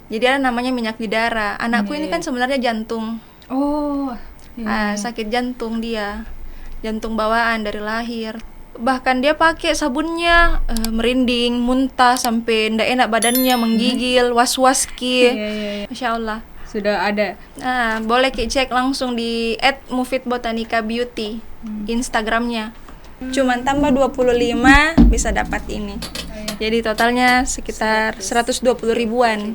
Jadi ada namanya minyak bidara. Anakku ini kan sebenarnya jantung. Oh. Sakit jantung dia. Jantung bawaan dari lahir. Bahkan dia pakai sabunnya merinding, muntah sampai ndak enak badannya, menggigil, was-was ki. Masya Allah. Sudah ada. Nah, boleh cek langsung di @mufidbotanica_beauty Instagramnya. Cuman tambah 25 bisa dapat ini. Jadi totalnya sekitar 120 ribuan.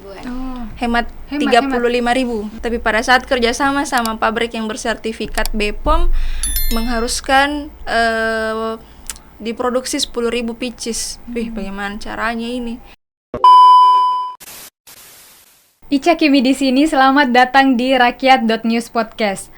Hemat 35.000. Tapi pada saat kerjasama sama pabrik yang bersertifikat BPOM mengharuskan diproduksi 10.000 pieces. Bagaimana caranya ini? Ica Kimi di sini, selamat datang di Rakyat.News Podcast.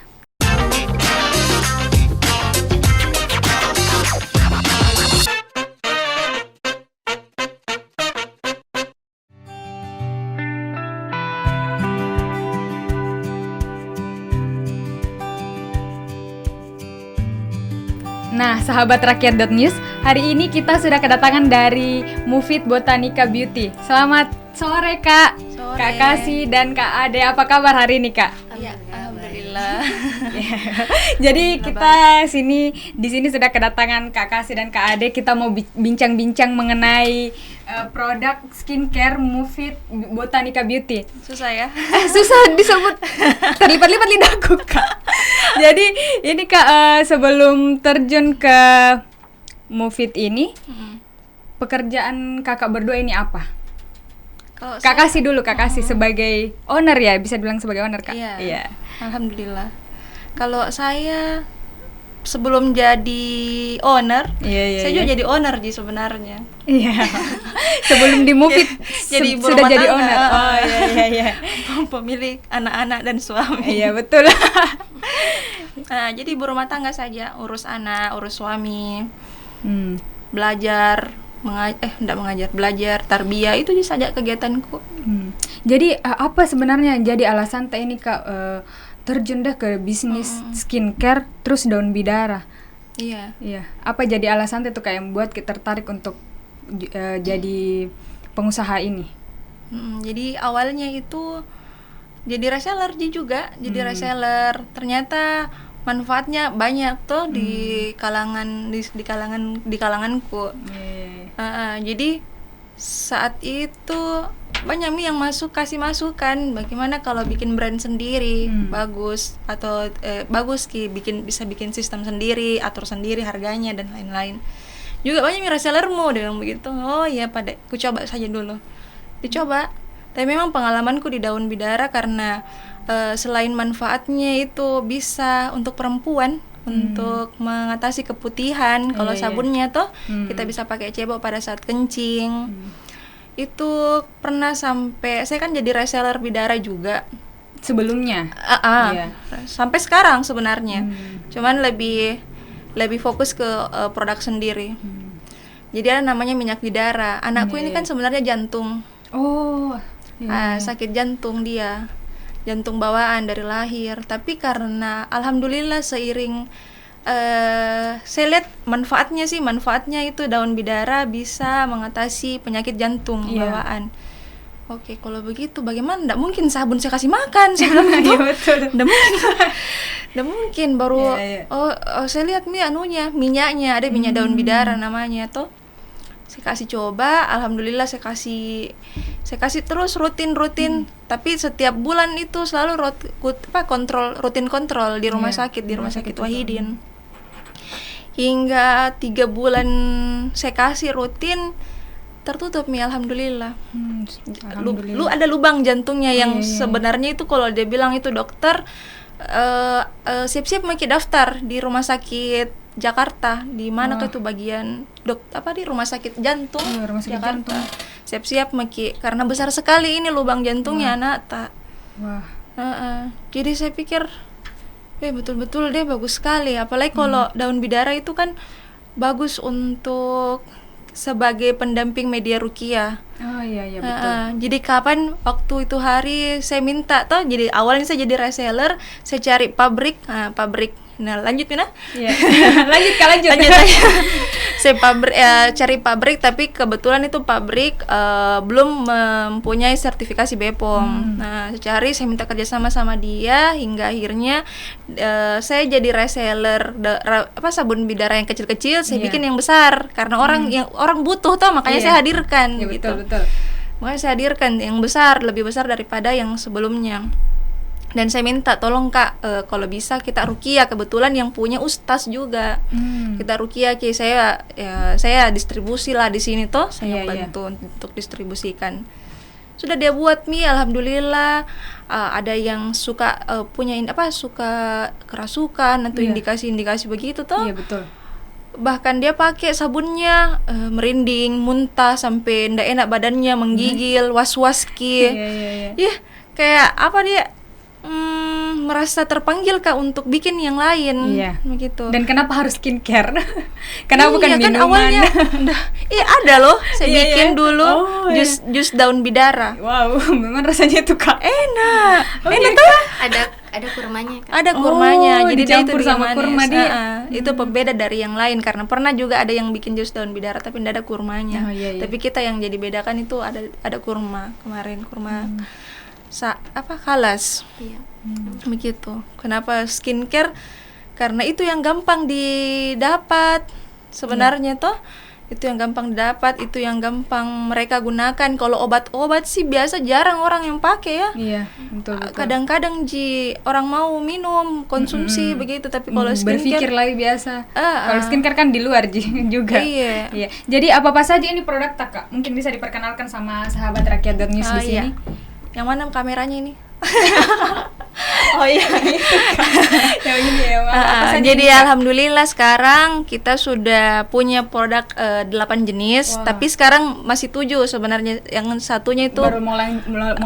Nah, sahabat Rakyat.News, hari ini kita sudah kedatangan dari Mufid Botanica Beauty. Selamat sore, Kak. Sore. Kak Kasih dan Kak Ade, apa kabar hari ini, Kak? Iya, alhamdulillah. Jadi kita di sini sudah kedatangan Kak Kasih dan Kak Ade. Kita mau bincang-bincang mengenai produk skincare Mufid Botanica Beauty. Susah ya? Susah disebut. Terlipat-lipat lidahku, Kak. Jadi ini Kak, sebelum terjun ke Mufid ini, pekerjaan kakak berdua ini apa? Kalau Kak Kasih dulu, Kak Kasih sebagai owner ya, bisa bilang sebagai owner, Kak? Iya. Alhamdulillah. Kalau saya sebelum jadi owner, saya juga jadi owner sebenarnya. Iya. Sebelum di Mufid jadi sudah jadi owner. Oh iya. Pemilik anak-anak dan suami. Iya, betul. Nah, jadi ibu rumah tangga saja, urus anak, urus suami. Belajar belajar tarbiyah itu saja kegiatanku. Jadi apa sebenarnya jadi alasan teh ini Kak terjun deh ke bisnis skincare terus daun bidara? Iya. Apa jadi alasan teh tuh Kak yang buat kita tertarik untuk jadi pengusaha ini? Jadi awalnya itu jadi reseller juga, jadi reseller. Ternyata manfaatnya banyak tuh di kalanganku. Jadi saat itu banyak yang kasih masukan bagaimana kalau bikin brand sendiri bagus atau bagus bisa bikin sistem sendiri, atur sendiri harganya dan lain-lain. Juga banyak resellermu dengan begitu. Oh ya, ku coba saja dulu. Dicoba. Tapi memang pengalamanku di daun bidara karena selain manfaatnya itu bisa untuk perempuan, untuk mengatasi keputihan. Kalau sabunnya tuh kita bisa pakai cebok pada saat kencing. Itu pernah sampai saya kan jadi reseller bidara juga sebelumnya. Sampai sekarang sebenarnya. Cuman lebih fokus ke produk sendiri. Jadi ada namanya minyak bidara. Anakku ini kan sebenarnya jantung. Sakit jantung dia. Jantung bawaan dari lahir, tapi karena alhamdulillah seiring saya lihat manfaatnya itu daun bidara bisa mengatasi penyakit jantung bawaan. Oke, kalau begitu bagaimana? Nggak mungkin sabun saya kasih makan sebelum itu. Nggak mungkin baru saya lihat minyaknya ada minyak daun bidara namanya tuh. Saya kasih coba, alhamdulillah saya kasih terus rutin, tapi setiap bulan itu selalu rutin kontrol di rumah sakit Wahidin. Hingga 3 bulan saya kasih rutin, tertutup alhamdulillah. Lu ada lubang jantungnya yang sebenarnya itu kalau dia bilang itu dokter siap-siap mau daftar di rumah sakit Jakarta, di mana itu bagian di rumah sakit jantung Jakarta. Siap-siap Meki karena besar sekali ini lubang jantungnya anak tak. Jadi saya pikir betul-betul dia bagus sekali, apalagi kalau daun bidara itu kan bagus untuk sebagai pendamping media ruqyah. Betul. Jadi kapan waktu itu hari saya minta jadi awalnya saya jadi reseller, saya cari pabrik. Nah, lanjut Mina? Lanjut. Saya cari pabrik, tapi kebetulan itu pabrik belum mempunyai sertifikasi BPOM. Nah, saya cari, saya minta kerjasama sama dia hingga akhirnya saya jadi reseller sabun bidara yang kecil-kecil, saya bikin yang besar karena orang butuh toh, makanya saya hadirkan gitu. Betul. Makanya saya hadirkan yang besar, lebih besar daripada yang sebelumnya. Dan saya minta tolong Kak, kalau bisa kita ruqyah, kebetulan yang punya ustaz juga. Kita ruqyah, saya distribusi lah di sini toh, saya bantu untuk distribusikan. Sudah dia buat mie, alhamdulillah. Ada yang suka suka kerasukan atau indikasi-indikasi begitu toh. Iya, betul. Bahkan dia pakai sabunnya merinding, muntah sampai ndak enak badannya, menggigil, was-was ki. Iya, kayak apa dia merasa terpanggil Kak untuk bikin yang lain, begitu. Dan kenapa harus skincare? Kenapa bukan minuman? Kan awalnya ada loh, saya bikin dulu jus daun bidara. Wow, memang rasanya itu Kak enak. Enak tuh. Ada kurmanya Kak. Ada kurmanya, jadi dia itu sama kurma dia. Itu pembeda dari yang lain, karena pernah juga ada yang bikin jus daun bidara tapi tidak ada kurmanya. Tapi kita yang jadi bedakan itu ada kurma kemarin, kurma Khalas. Begitu. Kenapa skincare? Karena itu yang gampang didapat sebenarnya toh. Itu yang gampang didapat, itu yang gampang mereka gunakan. Kalau obat-obat sih biasa jarang orang yang pakai ya. Iya, betul. Kadang-kadang orang mau minum, konsumsi begitu, tapi kalau skincare berpikir lagi biasa. Kalau skincare kan di luar juga. Iya. Jadi apa saja ini produk Kak? Mungkin bisa diperkenalkan sama sahabat Rakyat.News di sini. Yang mana kameranya ini? Yang ini ya. Jadi alhamdulillah sekarang kita sudah punya produk 8 jenis. Tapi sekarang masih 7 sebenarnya. Yang satunya itu baru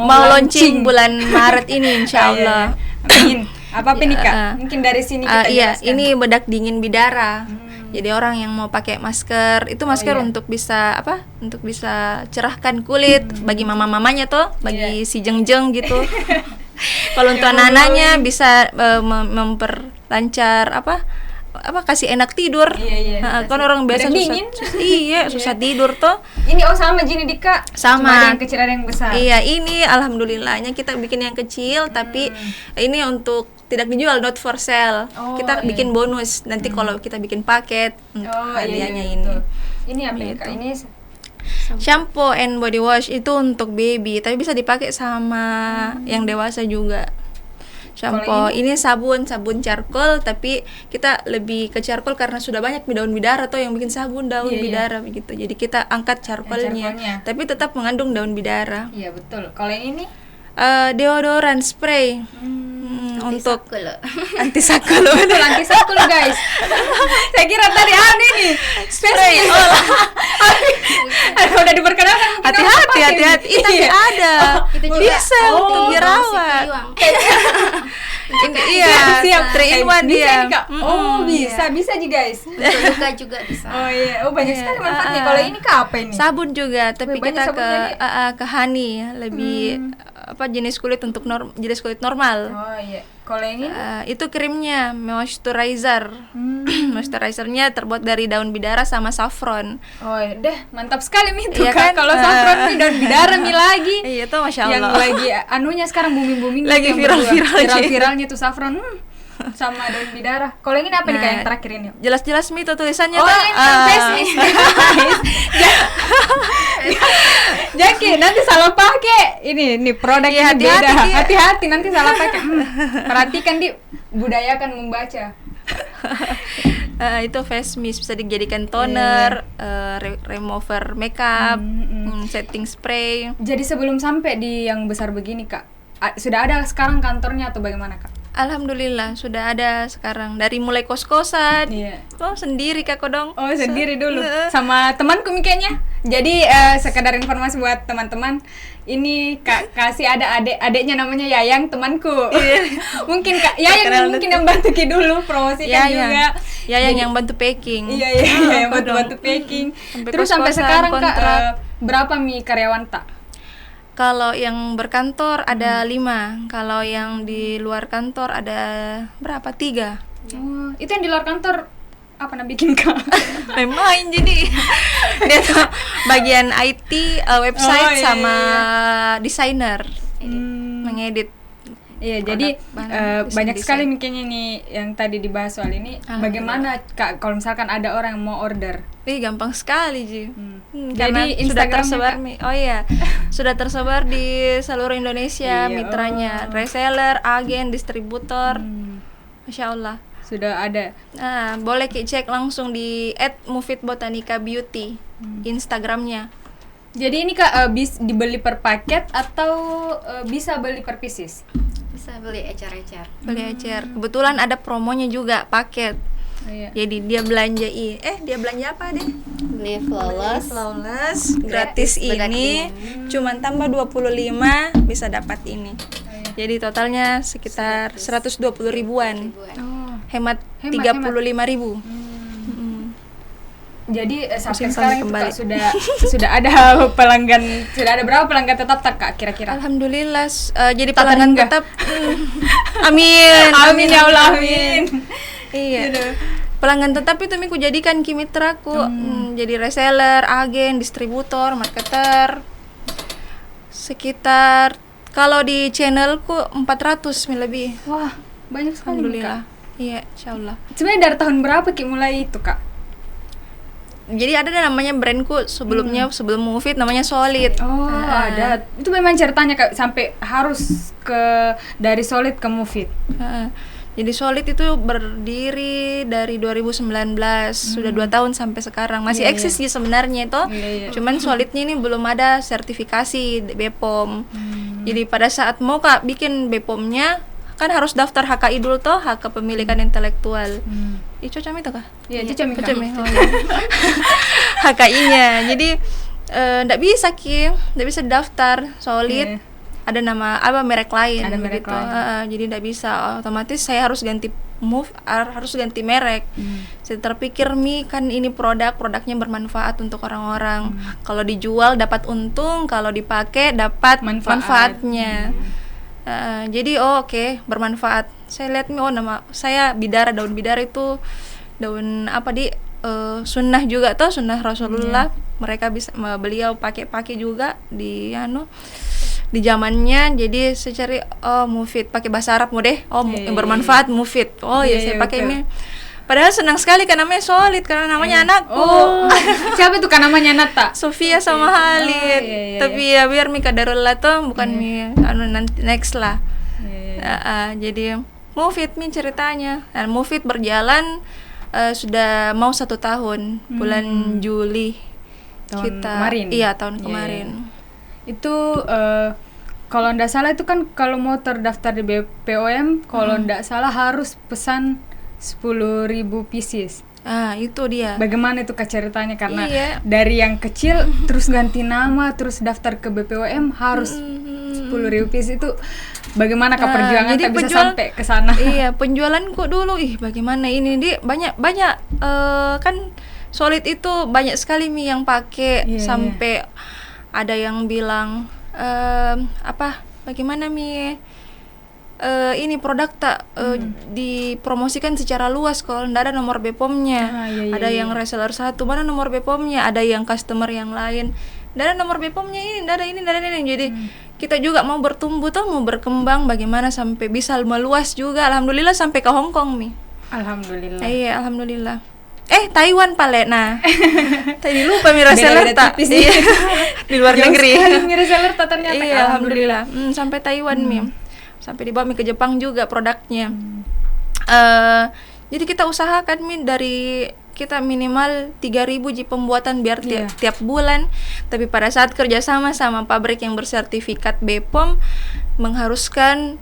mau launching bulan Maret ini, insyaallah. Amin. Apa nih Kak? Mungkin dari sini kita jelaskan. Ini bedak dingin bidara. Jadi orang yang mau pakai masker, itu masker untuk bisa untuk bisa cerahkan kulit bagi mama-mamanya tuh, bagi si jengjeng gitu. Kalau untuk anak-anaknya bisa memperlancar kasih enak tidur. Kan orang biasa susah tidur tuh. Ini sama Jini Dika. Sama. Cuma ada yang kecil ada yang besar. Iya, ini alhamdulillahnya kita bikin yang kecil, tapi ini untuk tidak dijual, not for sale. Kita bikin bonus nanti kalau kita bikin paket untuk hadiahnya ini. Ini apa ya Kak? Ini shampoo and body wash itu untuk baby, tapi bisa dipakai sama yang dewasa juga. Shampoo ini sabun charcoal, tapi kita lebih ke charcoal karena sudah banyak daun bidara tuh yang bikin sabun daun bidara begitu. Jadi kita angkat charcoalnya, tapi tetap mengandung daun bidara. Iya, betul. Kalau yang ini deodoran spray. Untuk antisakul guys. Saya kira tadi ini spray. Udah diperkenalkan. Hati-hati. Itu ada. Itu juga bisa untuk dirawat. Iya, siap 3 in 1 dia. Bisa juga guys. Luka juga bisa. Banyak sekali manfaatnya. Kalau ini ke apa ini? Sabun juga, tapi kita ke honey ya, lebih jenis kulit untuk jenis kulit normal. Kalau yang ini itu krimnya moisturizer. Moisturizernya terbuat dari daun bidara sama saffron. Mantap sekali nih tuh kan. Kalau saffron daun bidara lagi. Iya tuh, masya Allah. Yang lagi anunya sekarang booming lagi viral-viralnya tuh saffron sama daun bidara. Kalau ini apa nih Kak yang terakhir ini? Jelas-jelas itu tulisannya Jaki, nanti salah pakai. Ini produk yang beda. Hati-hati nanti salah pakai. Perhatikan budayakan membaca. Itu face mist, bisa dijadikan toner, remover makeup, setting spray. Jadi sebelum sampai di yang besar begini Kak, sudah ada sekarang kantornya atau bagaimana Kak? Alhamdulillah sudah ada sekarang, dari mulai kos-kosan. Sendiri Kak Kodong. Sendiri dulu sama temanku kayaknya. Jadi sekedar informasi buat teman-teman, ini kasih ada adiknya namanya Yayang, temanku. Mungkin Kak Yayang mungkin yang bantu dulu promosikan juga. Yayang yang bantu packing. Yang bantu packing. Terus sampai sekarang Kak berapa karyawan tak? Kalau yang berkantor ada 5, kalau yang di luar kantor ada berapa? 3. Itu yang di luar kantor apa bikin Kak? Main jadi dia tuh bagian IT, website sama desainer, mengedit. Iya, jadi banyak sekali mungkin ini yang tadi dibahas soal ini. Bagaimana Kak kalau misalkan ada orang yang mau order? Gampang sekali Ji. Jadi sudah tersebar sudah tersebar di seluruh Indonesia, mitranya, reseller, agen, distributor. Masya Allah. Sudah ada. Nah, boleh cek langsung di @mufidbotanica_beauty Instagramnya. Jadi ini Kak dibeli per paket atau bisa beli per pieces? Bisa beli ecer-ecer. Beli ecer. Kebetulan ada promonya juga paket. Iya. Jadi dia belanja dia belanja apa deh? Beli flawless gratis ini. Cuman tambah 25 bisa dapat ini. Jadi totalnya sekitar 120 ribuan. Hemat 35.000. Jadi sampai sekarang itu Kak, sudah ada pelanggan, sudah ada berapa pelanggan tetap Kak kira-kira? Alhamdulillah jadi pelanggan tetap. Amin ya Allah, amin. Iya. Pelanggan tetap itu ku jadikan kimitraku. Jadi reseller, agen, distributor, marketer. Sekitar kalau di channelku 400 lebih. Wah, banyak sekali. Alhamdulillah. Iya, insyaallah. Sebenarnya dari tahun berapa mulai itu Kak? Jadi ada namanya brandku sebelum Mufid namanya Solid. Ada. Itu memang ceritanya Kak sampai harus dari Solid ke Mufid. Jadi Solid itu berdiri dari 2019, sudah 2 tahun sampai sekarang. Masih eksis sih sebenarnya itu. Cuman Solidnya ini belum ada sertifikasi BPOM. Jadi pada saat mau Kak bikin BPOM-nya kan harus daftar HKI dulu toh, hak kepemilikan intelektual. Itu cami itu Kak? Iya, itu cami. HKI-nya. Jadi enggak bisa daftar Solid. Ada nama merek lain. Ada merek gitu. lain. Jadi enggak bisa. Otomatis saya harus ganti harus ganti merek. Saya terpikir kan ini produknya bermanfaat untuk orang-orang. Kalau dijual dapat untung, kalau dipakai dapat manfaatnya. Jadi oke, bermanfaat. Saya lihat nama saya bidara, daun bidara itu daun sunnah juga tuh, sunnah Rasulullah. Mereka bisa beliau pakai juga di zamannya. Jadi saya cari Mufid, pakai bahasa Arab deh. Yang bermanfaat Mufid. Saya pakai ini. Padahal senang sekali kan namanya Solid karena namanya anakku. Siapa itu kan namanya Nata? Sofia sama Halid. Tapi ya biar Mika Darullah tuh bukan nanti next lah. Jadi Mufid ceritanya. Dan Mufid berjalan sudah mau 1 tahun bulan Juli kemarin. Iya, tahun kemarin. Itu kalau ndak salah itu kan kalau mau terdaftar di BPOM, kalau ndak salah harus pesan 10.000 pieces. Itu dia. Bagaimana itu Kak ceritanya? Karena dari yang kecil terus ganti nama, terus daftar ke BPOM harus 10.000 pieces itu. Bagaimana Kak perjuangan Kak bisa sampai ke sana? Iya, penjualanku dulu bagaimana ini banyak kan Solid itu banyak sekali yang pakai sampai ada yang bilang bagaimana ini produk tak dipromosikan secara luas kalau ndak ada nomor BPOM-nya. Ada yang reseller 1, mana nomor BPOM-nya, ada yang customer yang lain, ndak ada nomor BPOM-nya ini, ndak ada ini. Jadi kita juga mau bertumbuh tuh, mau berkembang bagaimana sampai bisa meluas juga. Alhamdulillah sampai ke Hong Kong Alhamdulillah. Iya, alhamdulillah. Taiwan Palena. Tadi lupa reseller tak. Di luar negeri. Reseller tak ternyata. Iya, alhamdulillah. Sampai Taiwan sampai dibawa ke Jepang juga produknya. Jadi kita usahakan dari kita minimal 3.000 pembuatan biar tiap bulan. Tapi pada saat kerjasama sama pabrik yang bersertifikat BPOM mengharuskan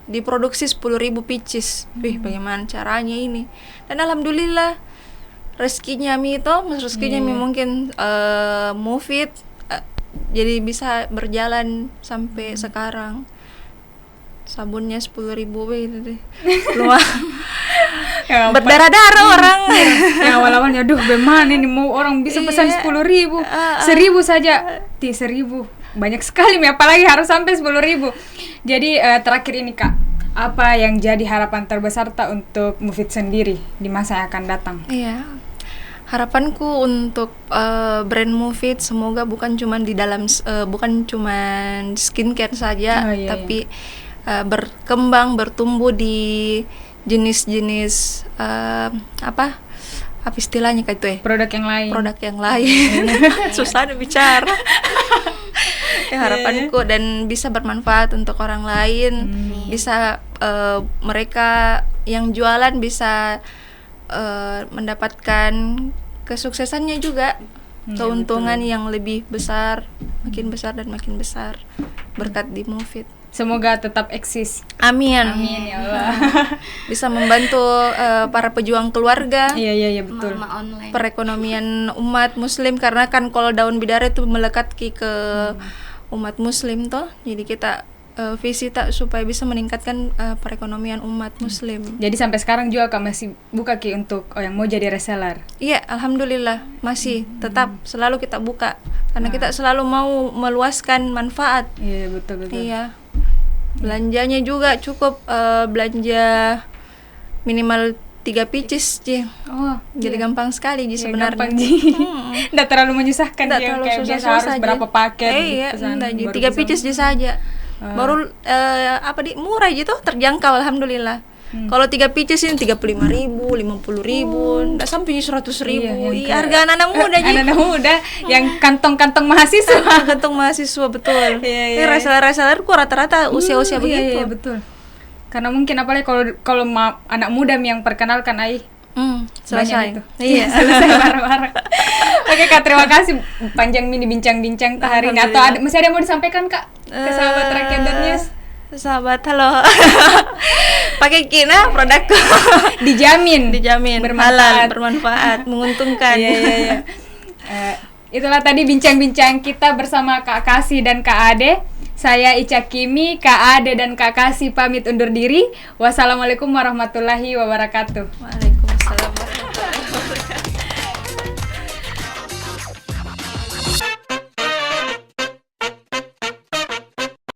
diproduksi 10.000 pieces. Bagaimana caranya ini? Dan alhamdulillah rezekinya mungkin Mufid jadi bisa berjalan sampai sekarang. Sabunnya 10.000 itu deh. Berdarah-darah orang. Yang awal-awalnya bagaimana ini mau orang bisa pesan 10.000. 1.000 saja. 1.000. Banyak sekali apalagi harus sampai 10.000. Jadi terakhir ini Kak, apa yang jadi harapan terbesar tak untuk Mufid sendiri di masa yang akan datang? Iya, harapanku untuk brand Mufid semoga bukan cuma di dalam bukan cuma skincare saja, tapi berkembang, bertumbuh di jenis-jenis apa istilahnya kayak itu ya? Produk yang lain. Susah bicara. Ya, harapanku dan bisa bermanfaat untuk orang lain, bisa mereka yang jualan bisa mendapatkan kesuksesannya juga, keuntungan yang lebih besar, makin besar dan makin besar berkat di Mufid. Semoga tetap eksis. Amin. Amin ya Allah. Bisa membantu para pejuang keluarga. Iya betul. Mama online. Perekonomian umat Muslim, karena kan kalau daun bidara itu melekat ke umat Muslim toh. Jadi kita visi tak supaya bisa meningkatkan perekonomian umat Muslim. Jadi sampai sekarang juga Kak masih buka Ki untuk yang mau jadi reseller? Iya, alhamdulillah masih tetap selalu kita buka karena kita selalu mau meluaskan manfaat. Iya betul. Iya. Belanjanya juga cukup belanja minimal 3 pieces Ji. Jadi gampang sekali Ji sebenarnya. Nggak terlalu menyusahkan Nggak Ji, terlalu kayak biasa harus berapa paket gitu. Iya, 3 pieces Ji saja. Baru murah gitu, terjangkau alhamdulillah. Kalau 3 pieces ini 35.000, 50.000, enggak sampai 100.000. Iya, harga anak muda Ji. Anak muda yang kantong-kantong mahasiswa. Kantong mahasiswa betul. Reseller-resellerku rata-rata usia-usia begitu. Iya, betul. Karena mungkin apalagi kalau anak muda yang perkenalkan selesai itu. Iya. Selesai bareng-bareng. Oke Kak, terima kasih panjang ini bincang-bincang hari ini. Atau masih ada yang mau disampaikan Kak ke sahabat Rakyat News? Sahabat, halo. Pakai Kina produkku. Dijamin bermanfaat, menguntungkan. Iya. Itulah tadi bincang-bincang kita bersama Kak Kasih dan Kak Ade. Saya Ica Kimi, Kak Ade dan Kak Kasih pamit undur diri. Wassalamualaikum warahmatullahi wabarakatuh.